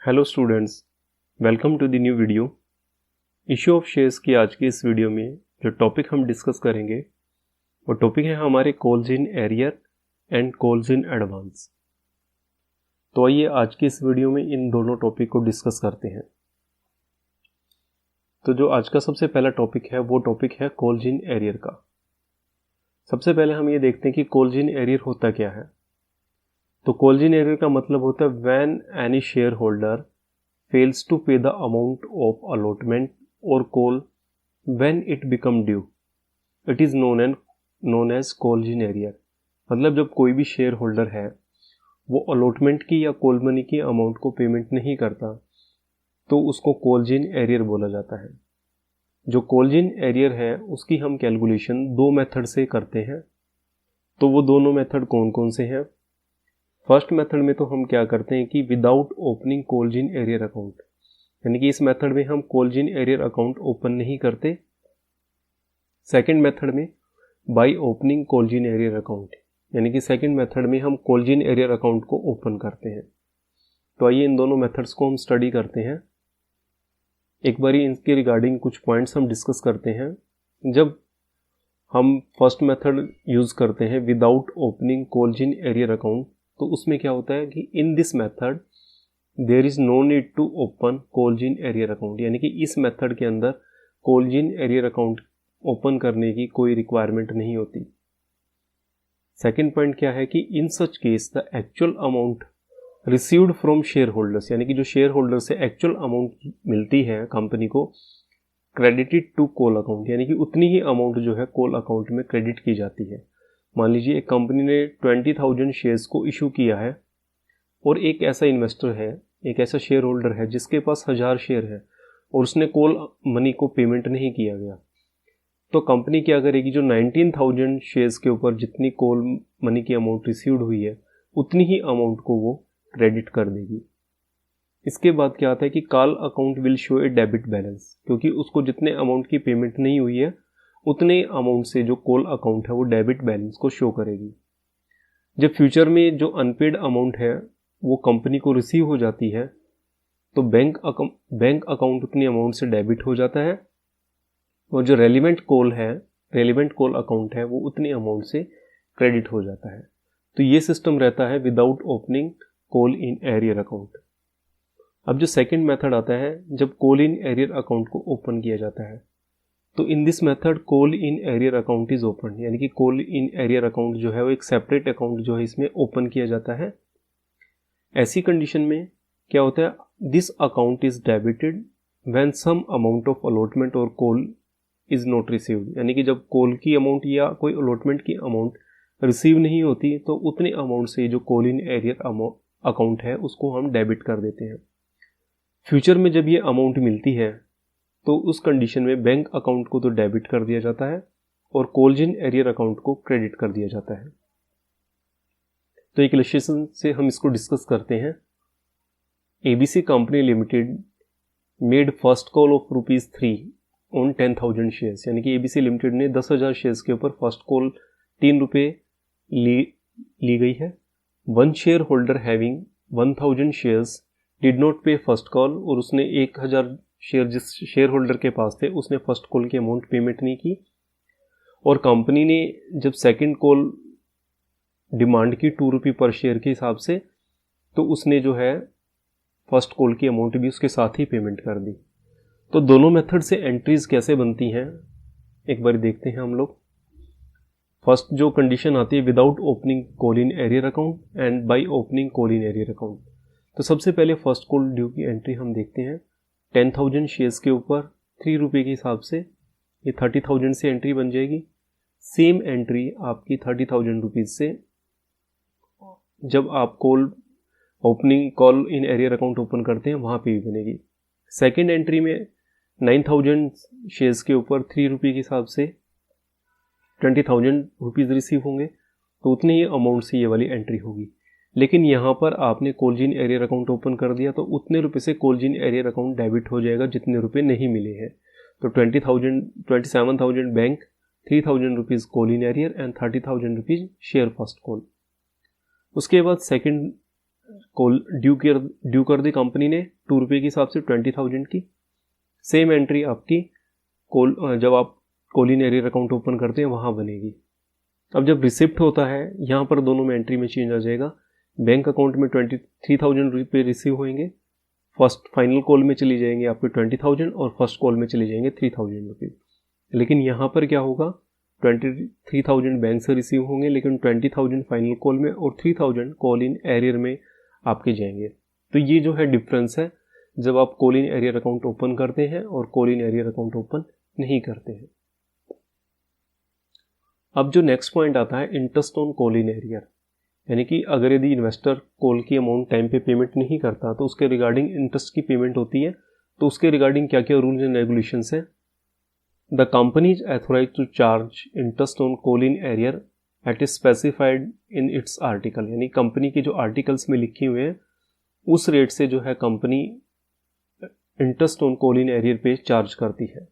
Hello students, welcome to the new video. Issue of shares की आज की इस वीडियो में जो टॉपिक हम डिस्कस करेंगे वो टॉपिक है हमारे calls in arrear and calls in advance. तो आइए आज की इस वीडियो में इन दोनों टॉपिक को डिस्कस करते हैं। तो जो आज का सबसे पहला टॉपिक है वो टॉपिक है कॉल्स इन एरियर का। सबसे पहले हम ये देखते हैं कि कॉल्स इन एरियर होता क्या है। तो कॉल्स इन एरियर का मतलब होता है when any share holder fails to pay the amount of allotment or call when it become due, it is known as call in arrear। मतलब जब कोई भी शेयर होल्डर है वो अलॉटमेंट की या कॉल मनी की अमाउंट को पेमेंट नहीं करता तो उसको कॉल इन एरियर बोला जाता है। जो कॉल इन एरियर है उसकी हम कैलकुलेशन दो मेथड से करते हैं। तो वो दोनों मेथड कौन कौन से हैं? फर्स्ट मेथड में तो हम क्या करते हैं कि without opening calls in arrear account, यानी कि इस मेथड में हम calls in arrear account open नहीं करते। सेकंड मेथड में by opening calls in arrear account, यानी कि सेकंड मेथड में हम कॉल्स इन एरियर अकाउंट को ओपन करते हैं। तो आइए इन दोनों मेथड्स को हम स्टडी करते हैं। एक बारी इनके रिगार्डिंग कुछ पॉइंट्स हम डिस्कस करते हैं। जब हम फर्स्ट मेथड यूज करते हैं without opening calls in arrear account, तो उसमें क्या होता है कि in this method there is no need to open calls in arrear account, यानी कि इस मेथड के अंदर calls in arrear account open करने की कोई रिक्वायरमेंट नहीं होती। सेकंड पॉइंट क्या है कि in such case the actual amount received from share holders, यानी कि जो शेयर होल्डर से एक्चुअल अमाउंट मिलती है कंपनी को, क्रेडिटेड टू कॉल अकाउंट, यानी कि उतनी ही अमाउंट जो है कॉल अकाउंट में क्रेडिट की जाती है। मान लीजिए एक कंपनी ने 20,000 शेयर्स को इशू किया है और एक ऐसा इन्वेस्टर है, एक ऐसा शेयर होल्डर है जिसके पास 1000 शेयर है और उसने कॉल मनी को पेमेंट नहीं किया गया। तो कंपनी क्या करेगी, जो 19,000 शेयर्स के ऊपर जितनी कॉल मनी की अमाउंट रिसीव्ड हुई है उतनी ही अमाउंट को वो क्रेडिट कर देगी। इसके बाद क्या आता है कि call account will show A debit balance, क्योंकि उसको जितने अमाउंट की पेमेंट नहीं हुई है उतने अमाउंट से जो कॉल अकाउंट है वो डेबिट बैलेंस को शो करेगी। जब फ्यूचर में जो अनपेड अमाउंट है वो कंपनी को रिसीव हो जाती है तो बैंक अकाउंट उतनी अमाउंट से डेबिट हो जाता है और जो रेलिवेंट कॉल अकाउंट है वो उतनी अमाउंट से क्रेडिट हो जाता है। तो ये सिस्टम रहता है without opening call in arrear account. अब जो सेकेंड मेथड आता है जब कॉल इन एरियर अकाउंट को ओपन किया जाता है, तो इन this method call in arrear account is open, यानी कि कॉल इन एरियर अकाउंट जो है वो एक सेपरेट अकाउंट जो है इसमें ओपन किया जाता है। ऐसी कंडीशन में क्या होता है, this account is debited when some amount of allotment और कॉल इज नॉट रिसीव्ड, यानी कि जब कॉल की अमाउंट या कोई अलॉटमेंट की अमाउंट रिसीव नहीं होती तो उतने अमाउंट से जो कॉल इन एरियर अकाउंट है उसको हम डेबिट कर देते हैं। फ्यूचर में जब ये अमाउंट मिलती है तो उस कंडीशन में बैंक अकाउंट को तो डेबिट कर दिया जाता है और कॉल्स इन एरियर अकाउंट को क्रेडिट कर दिया जाता है। तो एक इलस्ट्रेशन से हम इसको डिस्कस करते हैं। ABC company limited made first call of ₹3 on 10,000 shares, यानी कि एबीसी लिमिटेड ने 10,000 शेयर्स के ऊपर फर्स्ट कॉल ₹3 ली गई है। One share holder having 1,000 shares did not पे फर्स्ट कॉल, और उसने 1,000 शेयर जिस शेयर होल्डर के पास थे उसने फर्स्ट कॉल की अमाउंट पेमेंट नहीं की, और कंपनी ने जब सेकंड कॉल डिमांड की ₹2 पर शेयर के हिसाब से, तो उसने जो है फर्स्ट कॉल की अमाउंट भी उसके साथ ही पेमेंट कर दी। तो दोनों मेथड से एंट्रीज कैसे बनती हैं एक बार देखते हैं हम लोग। फर्स्ट जो कंडीशन आती है without opening call in arrear account and by opening call in arrear account. तो सबसे पहले फर्स्ट कॉल ड्यू की एंट्री हम देखते हैं। 10,000 शेयर्स के ऊपर ₹3 के हिसाब से ये 30,000 से एंट्री बन जाएगी। सेम एंट्री आपकी 30,000 रुपीज से जब आप opening call in arrear account open करते हैं वहां पे भी बनेगी। सेकेंड एंट्री में 9,000 शेयर्स के ऊपर ₹3 के हिसाब से 20,000 रुपीज रिसीव होंगे, तो उतने ही अमाउंट से ये वाली एंट्री होगी। लेकिन यहाँ पर आपने call in arrear account open कर दिया तो उतने रुपए से call in arrear account debit हो जाएगा जितने रुपए नहीं मिले हैं। तो 27,000 bank, 3,000 rupees call in arrear and 30,000 rupees share first call. उसके बाद सेकंड कोल ड्यू कर दी कंपनी ने ₹2 के हिसाब से 20,000 की। सेम एंट्री आपकी जब आप कोलिन एरियर अकाउंट ओपन करते हैं वहाँ बनेगी। अब जब रिसिप्ट होता है यहाँ पर दोनों में एंट्री में चेंज आ जाएगा। बैंक अकाउंट में 23,000 रुपये रिसीव होंगे, फर्स्ट फाइनल कॉल में चली जाएंगे आपके 20,000 और फर्स्ट कॉल में चले जाएंगे 3,000 रुपये। लेकिन यहाँ पर क्या होगा, 23,000 बैंक से रिसीव होंगे लेकिन 20,000 फाइनल कॉल में और 3,000 कॉल इन एरियर में आपके जाएंगे। तो ये जो है डिफरेंस है जब आप call in arrear account open करते हैं और call in arrear account open नहीं करते हैं। अब जो नेक्स्ट पॉइंट आता है interest on call in arrear, यानी कि अगर यदि इन्वेस्टर कॉल की अमाउंट टाइम पे पेमेंट नहीं करता तो उसके रिगार्डिंग इंटरेस्ट की पेमेंट होती है। तो उसके रिगार्डिंग क्या क्या रूल्स एंड रेगुलेशंस हैं। The company is authorised to charge interest on call in arrear at is specified in its article, यानी कंपनी के जो आर्टिकल्स में लिखे हुए हैं उस रेट से जो है company interest on call in arrear पे चार्ज करती है।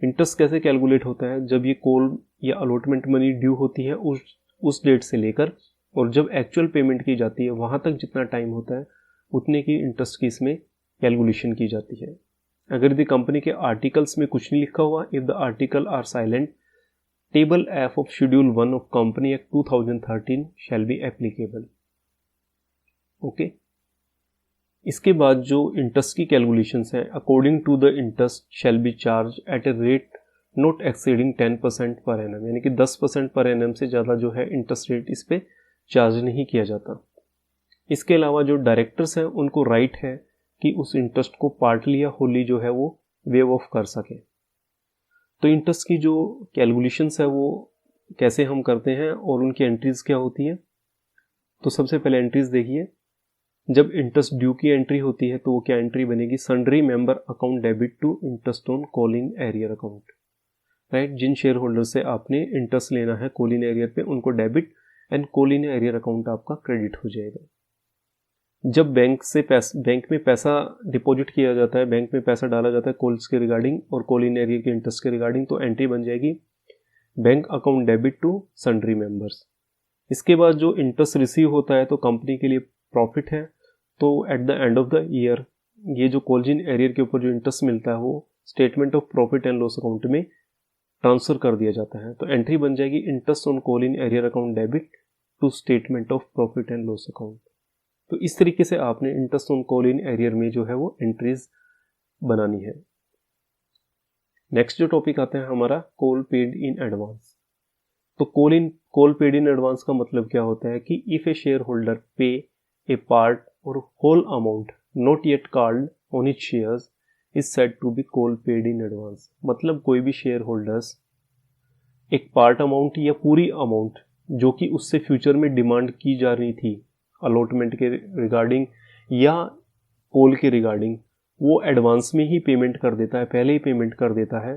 इंटरेस्ट कैसे कैलकुलेट होता है, जब ये कॉल या अलॉटमेंट मनी ड्यू होती है उस डेट से लेकर और जब एक्चुअल पेमेंट की जाती है वहाँ तक जितना टाइम होता है उतने की इंटरेस्ट की इसमें कैलकुलेशन की जाती है। अगर यदि कंपनी के आर्टिकल्स में कुछ नहीं लिखा हुआ, if the article are silent, table F of schedule 1 of company act 2013 shall be applicable. Okay, इसके बाद जो इंटरेस्ट की कैलकुलेशंस हैं, according to the interest shall be charged at a rate not exceeding 10% per annum, यानी कि 10% per annum से ज़्यादा जो है इंटरेस्ट रेट इस पे चार्ज नहीं किया जाता। इसके अलावा जो डायरेक्टर्स हैं उनको राइट है कि उस इंटरेस्ट को पार्टली या होली जो है वो वेव ऑफ कर सकें। तो इंटरेस्ट की जो कैलकुलेशंस है वो कैसे हम करते हैं और उनकी एंट्रीज क्या होती है। तो सबसे पहले एंट्रीज देखिए, जब इंटरेस्ट ड्यू की एंट्री होती है तो वो क्या एंट्री बनेगी, sundry member account debit to interest on call in arrear account, right. जिन शेयर होल्डर से आपने इंटरेस्ट लेना है कॉल इन एरियर पे उनको debit and call in arrear account आपका क्रेडिट हो जाएगा। जब बैंक में पैसा डिपॉजिट किया जाता है, बैंक में पैसा डाला जाता है कॉल्स के रिगार्डिंग और कॉल इन एरियर के इंटरेस्ट के रिगार्डिंग, तो एंट्री बन जाएगी bank account debit to sundry members. इसके बाद जो इंटरेस्ट रिसीव होता है तो कंपनी के लिए प्रॉफिट है, तो eight the end of the year ये जो कॉल इन एरियर के ऊपर जो इंटरेस्ट मिलता है वो statement of profit and loss account में ट्रांसफर कर दिया जाता है। तो एंट्री बन जाएगी interest on call in arrear account debit to statement of profit and loss account. तो इस तरीके से आपने interest on call in arrear में जो है वो एंट्रीज बनानी है। नेक्स्ट जो टॉपिक आता है हमारा कॉल पेड इन एडवांस। तो कॉल पेड इन एडवांस का मतलब क्या होता है कि if A share holder pay a part और whole amount not yet called on it shares is said to be call paid in advance. मतलब कोई भी शेयर होल्डर्स एक पार्ट अमाउंट या पूरी अमाउंट जो कि उससे फ्यूचर में डिमांड की जा रही थी अलॉटमेंट के रिगार्डिंग या कॉल के रिगार्डिंग, वो एडवांस में ही पेमेंट कर देता है, पहले ही पेमेंट कर देता है,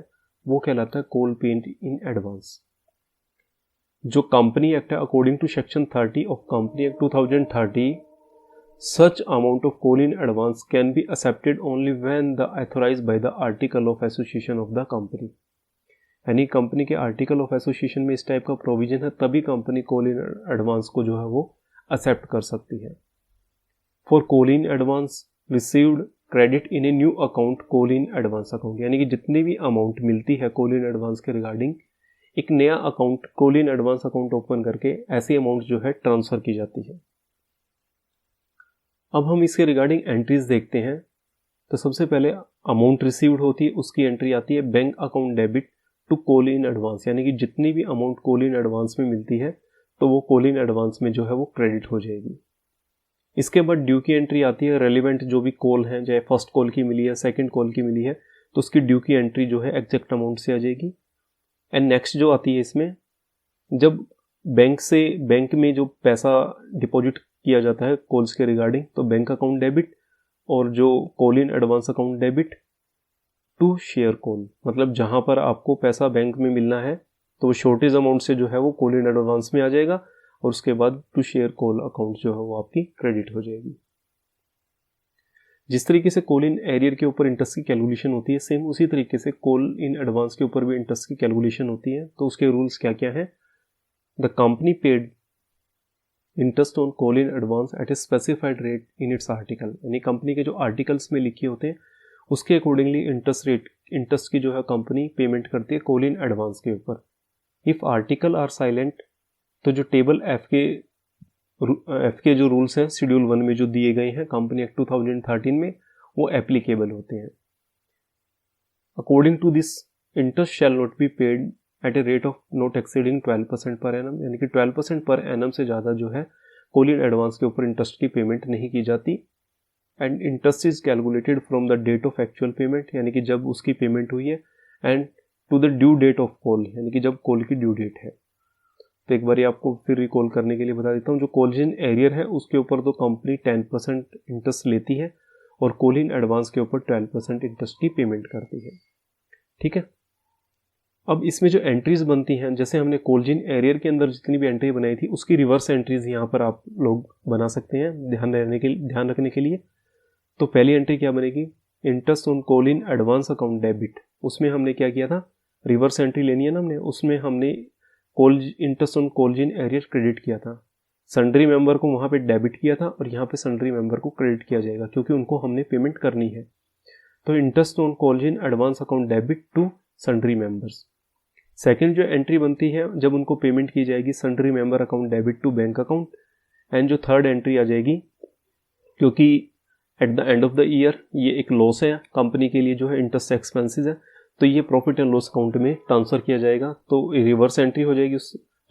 वो कहलाता है कॉल पेड इन एडवांस। जो कंपनी एक्ट है according to section 30 of company act 2030, such amount of call in advance can be accepted only when the authorized by the article of association of the company। यानी कंपनी के article of association में इस type का provision है, तभी company call in advance को जो है वो एक्सेप्ट कर सकती है। For call in advance received credit in a new account call in advance account, यानी कि जितनी भी अमाउंट मिलती है कॉल इन एडवांस के रिगार्डिंग एक नया account call in advance account open करके ऐसी अमाउंट जो है ट्रांसफर की जाती है। अब हम इसके रिगार्डिंग एंट्रीज देखते हैं। तो सबसे पहले अमाउंट रिसीव्ड होती है उसकी एंट्री आती है bank account debit to call in advance, यानी कि जितनी भी अमाउंट कॉल इन एडवांस में मिलती है तो वो कॉल इन एडवांस में जो है वो क्रेडिट हो जाएगी। इसके बाद ड्यू की एंट्री आती है, रेलिवेंट जो भी कॉल है, चाहे फर्स्ट कॉल की मिली है सेकंड कॉल की मिली है तो उसकी ड्यू की एंट्री जो है एग्जैक्ट अमाउंट से आ जाएगी। एंड नेक्स्ट जो आती है इसमें, जब बैंक में जो पैसा डिपॉजिट किया जाता है कॉल्स के रिगार्डिंग तो बैंक अकाउंट डेबिट, और जो call in advance account debit to share call, मतलब जहां पर आपको पैसा बैंक में मिलना है तो वो शॉर्टेज अमाउंट से जो है वो कॉल इन एडवांस में आ जाएगा और उसके बाद टू शेयर कॉल अकाउंट जो है वो आपकी क्रेडिट हो जाएगी। जिस तरीके से कॉल इन एरियर के ऊपर इंटरेस्ट की कैलकुलेशन होती है, सेम उसी तरीके से कॉल इन एडवांस के ऊपर भी इंटरेस्ट की कैलकुलेशन होती है। तो उसके रूल्स क्या क्या है। The company paid interest on call in advance at a specified rate in its article, यानी कंपनी के जो आर्टिकल्स में लिखे होते हैं उसके अकॉर्डिंगली इंटरेस्ट की जो है कंपनी पेमेंट करती है कॉल इन एडवांस के ऊपर। इफ आर्टिकल आर साइलेंट, तो जो टेबल एफ के जो रूल्स हैं शेड्यूल 1 में जो दिए गए हैं कंपनी एक्ट 2013 में, वो एप्लीकेबल होते हैं। According to this interest shall not be paid at a rate of not exceeding 12% per annum, यानी कि 12% पर एनम से ज़्यादा जो है कॉल इन एडवांस के ऊपर इंटरेस्ट की पेमेंट नहीं की जाती। And interest is calculated from the date of actual payment, यानी कि जब उसकी पेमेंट हुई है, and to the due date of call, यानी कि जब कॉल की ड्यू डेट है। तो एक बार आपको फिर रिकॉल करने के लिए बता देता हूँ, जो कॉल इन एरियर है उसके ऊपर तो कंपनी 10% इंटरेस्ट लेती है और कॉल इन एडवांस के ऊपर 12% इंटरेस्ट की पेमेंट करती है। ठीक है, अब इसमें जो एंट्रीज बनती हैं, जैसे हमने कॉल इन एरियर के अंदर जितनी भी एंट्री बनाई थी उसकी रिवर्स एंट्रीज यहाँ पर आप लोग बना सकते हैं ध्यान रखने के लिए। तो पहली एंट्री क्या बनेगी, interest on call in advance account debit. उसमें हमने क्या किया था, रिवर्स एंट्री लेनी है ना हमने, उसमें हमने interest on call in arrear credit किया था, सन्ड्री मेंबर को वहाँ पे डेबिट किया था और यहाँ पे सन्ड्री मेंबर को क्रेडिट किया जाएगा क्योंकि उनको हमने पेमेंट करनी है। तो interest on call in advance account debit to sundry members. Second जो एंट्री बनती है जब उनको पेमेंट की जाएगी, sundry member account debit to bank account. And जो थर्ड एंट्री आ जाएगी, क्योंकि at the end of the year ये एक लॉस है कंपनी के लिए, जो है इंटरेस्ट एक्सपेंसेस है, तो ये प्रॉफिट एंड लॉस अकाउंट में ट्रांसफर किया जाएगा। तो रिवर्स एंट्री हो जाएगी,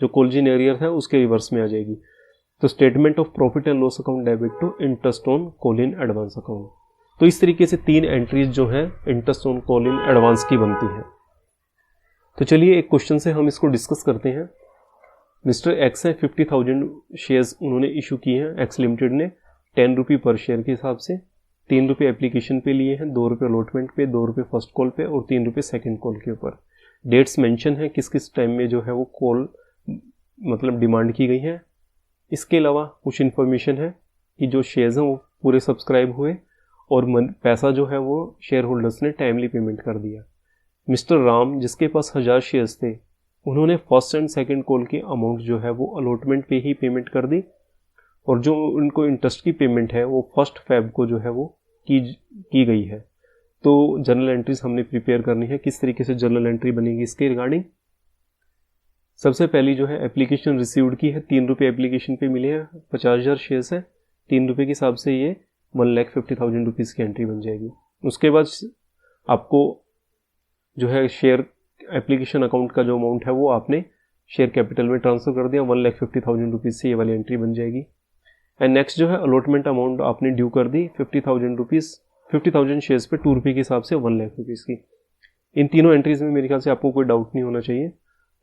जो कॉल इन एरियर है उसके रिवर्स में आ जाएगी। तो statement of profit and loss account debit to interest on call in advance account. तो इस तरीके से 3 एंट्रीज जो है interest on call in advance की बनती है। तो चलिए एक क्वेश्चन से हम इसको डिस्कस करते हैं। मिस्टर एक्स है, 50,000 शेयर्स उन्होंने इशू किए हैं एक्स लिमिटेड ने 10 रुपये पर शेयर के हिसाब से। 3 रुपये एप्लीकेशन पे लिए हैं, 2 रुपये अलॉटमेंट पे, 2 रुपये फर्स्ट कॉल पे और 3 रुपये सेकंड कॉल के ऊपर। डेट्स मेंशन है किस किस टाइम में जो है वो कॉल मतलब डिमांड की गई है। इसके अलावा कुछ इन्फॉर्मेशन है कि जो शेयर्स हैं वो पूरे सब्सक्राइब हुए और पैसा जो है वो शेयर होल्डर्स ने टाइमली पेमेंट कर दिया। मिस्टर राम जिसके पास 1000 शेयर्स थे, उन्होंने फर्स्ट एंड सेकंड कॉल की अमाउंट जो है वो अलॉटमेंट पे ही पेमेंट कर दी और जो उनको इंटरेस्ट की पेमेंट है वो 1 फेब को जो है वो की गई है। तो जर्नल एंट्रीज हमने प्रिपेयर करनी है। किस तरीके से जर्नल एंट्री बनेगी इसके रिगार्डिंग, सबसे पहली जो है एप्लीकेशन रिसीव्ड की है, 3 रुपये एप्लीकेशन पे मिले हैं, 50,000 शेयर्स है, 3 रुपये के हिसाब से ये 1,50,000 रुपीज़ की एंट्री बन जाएगी। उसके बाद आपको जो है शेयर एप्लीकेशन अकाउंट का जो अमाउंट है वो आपने शेयर कैपिटल में ट्रांसफर कर दिया, 1,50,000 रुपीज़ से ये वाली एंट्री बन जाएगी। एंड नेक्स्ट जो है अलॉटमेंट अमाउंट आपने ड्यू कर दी 50,000 रुपीज़, 50,000 शेयर्स पे 2 रुपये के हिसाब से 1,00,000 रुपीज़ की। इन तीनों एंट्रीज में मेरे ख्याल से आपको कोई डाउट नहीं होना चाहिए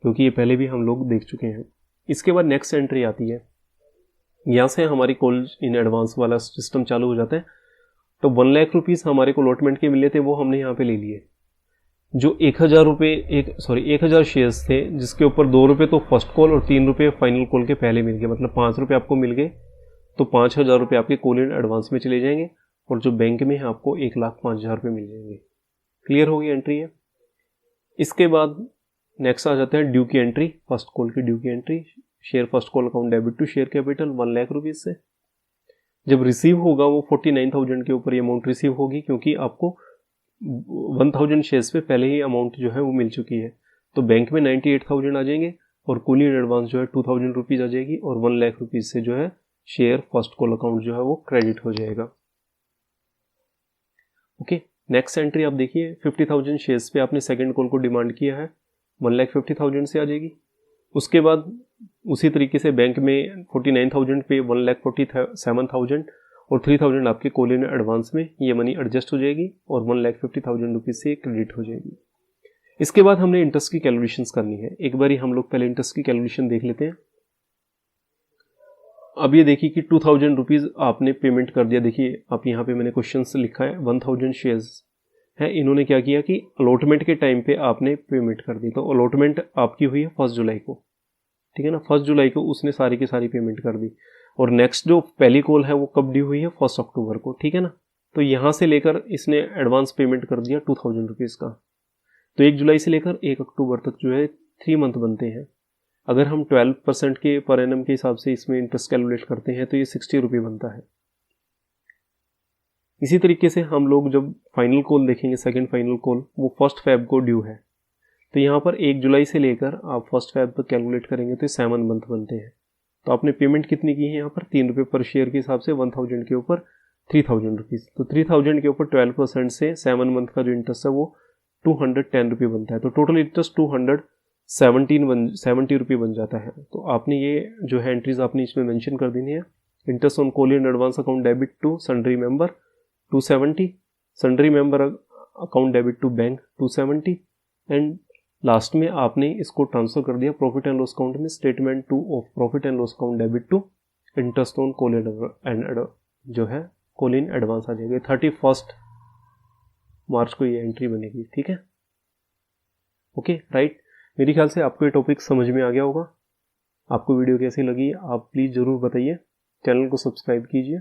क्योंकि ये पहले भी हम लोग देख चुके हैं। इसके बाद नेक्स्ट एंट्री आती है, यहाँ से हमारी कॉल इन एडवांस वाला सिस्टम चालू हो जाता है। तो 1,00,000 रुपीज़ हमारे को अलॉटमेंट के मिले थे, वो हमने यहाँ पे ले लिए। जो 1,000 शेयर्स थे जिसके ऊपर 2 रुपये तो फर्स्ट कॉल और 3 रुपये फाइनल कॉल के पहले मिल गए, मतलब 5 रुपये आपको मिल गए, तो 5,000 रुपये आपके कॉल इन एडवांस में चले जाएंगे और जो बैंक में है आपको 1,05,000 रुपये मिल जाएंगे। क्लियर हो गई एंट्री है। इसके बाद नेक्स्ट आ जाता है ड्यू की एंट्री, फर्स्ट कॉल की ड्यू की entry, share first call account debit to share capital 1,00,000 rupees से। जब रिसीव होगा वो 49,000 के ऊपर ये अमाउंट रिसीव होगी क्योंकि आपको 1,000 शेयर्स पे पहले ही अमाउंट जो है वो मिल चुकी है। तो बैंक में 98,000 आ जाएंगे और कॉल इन एडवांस जो है 2,000 रुपीज़ आ जाएगी और 1,00,000 रुपीज़ से जो है शेयर फर्स्ट कॉल अकाउंट जो है वो क्रेडिट हो जाएगा। ओके, नेक्स्ट एंट्री आप देखिए, 50,000 शेयर्स पे आपने सेकंड कॉल को डिमांड किया है, 1,50,000 से आ जाएगी। उसके बाद उसी तरीके से बैंक में 49,000 पे 1,47,000 और 3,000 आपके कॉल इन एडवांस में ये मनी एडजस्ट हो जाएगी और 1,50,000 रुपीज़ से क्रेडिट हो जाएगी। इसके बाद हमने इंटरेस्ट की कैलकुलेशंस करनी है। एक बार हम लोग पहले इंटरेस्ट की कैलकुलेशन देख लेते हैं। अब ये देखिए कि 2,000 रुपीज़ आपने पेमेंट कर दिया। देखिए आप यहाँ पे मैंने क्वेश्चन लिखा है, 1,000 शेयर्स है, इन्होंने क्या किया कि अलॉटमेंट के टाइम पे आपने पेमेंट कर दी। तो अलॉटमेंट आपकी हुई है 1 जुलाई को, ठीक है ना, 1 जुलाई को उसने सारी की सारी पेमेंट कर दी। और नेक्स्ट जो पहली कॉल है वो कब ड्यू हुई है, 1 अक्टूबर को, ठीक है ना। तो यहाँ से लेकर इसने एडवांस पेमेंट कर दिया 2,000 रुपीज़ का। तो 1 जुलाई से लेकर 1 अक्टूबर तक जो है 3 मंथ बनते हैं। अगर हम 12% के पर एनम के हिसाब से इसमें इंटरेस्ट कैलकुलेट करते हैं तो ये 60 रुपये बनता है। इसी तरीके से हम लोग जब फाइनल कॉल देखेंगे, सेकंड फाइनल कॉल, वो 1 फेब को ड्यू है। तो यहाँ पर 1 जुलाई से लेकर आप 1 फेब तक कैलकुलेट करेंगे तो 7 मंथ बनते हैं। तो आपने पेमेंट कितनी की है यहाँ पर? 3 रुपये पर शेयर के हिसाब से 1000 के ऊपर 3000 रुपीज़। तो 3000 के ऊपर 12% से 7 मंथ का जो इंटरेस्ट है वो 210 रुपये बनता है। तो टोटल इंटरेस्ट 270 रुपये बन जाता है। तो आपने ये जो है एंट्रीज आपने इसमें मेंशन कर देनी है। Interest on call in advance account debit to sundry member 270, sundry member account debit to bank 270, and last में आपने इसको ट्रांसफर कर दिया प्रॉफिट एंड लॉस अकाउंट में, statement to of profit and loss account debit to interest on call and जो है call in advance आ जाएगी। 31 मार्च को ये एंट्री बनेगी। ठीक है, ओके, राइट। मेरे ख्याल से आपको ये टॉपिक समझ में आ गया होगा। आपको वीडियो कैसी लगी आप प्लीज़ ज़रूर बताइए। चैनल को सब्सक्राइब कीजिए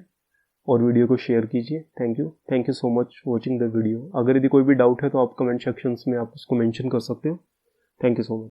और वीडियो को शेयर कीजिए। Thank you so much watching the video. अगर यदि कोई भी डाउट है तो आप कमेंट सेक्शंस में आप उसको मेंशन कर सकते हो। Thank you so much.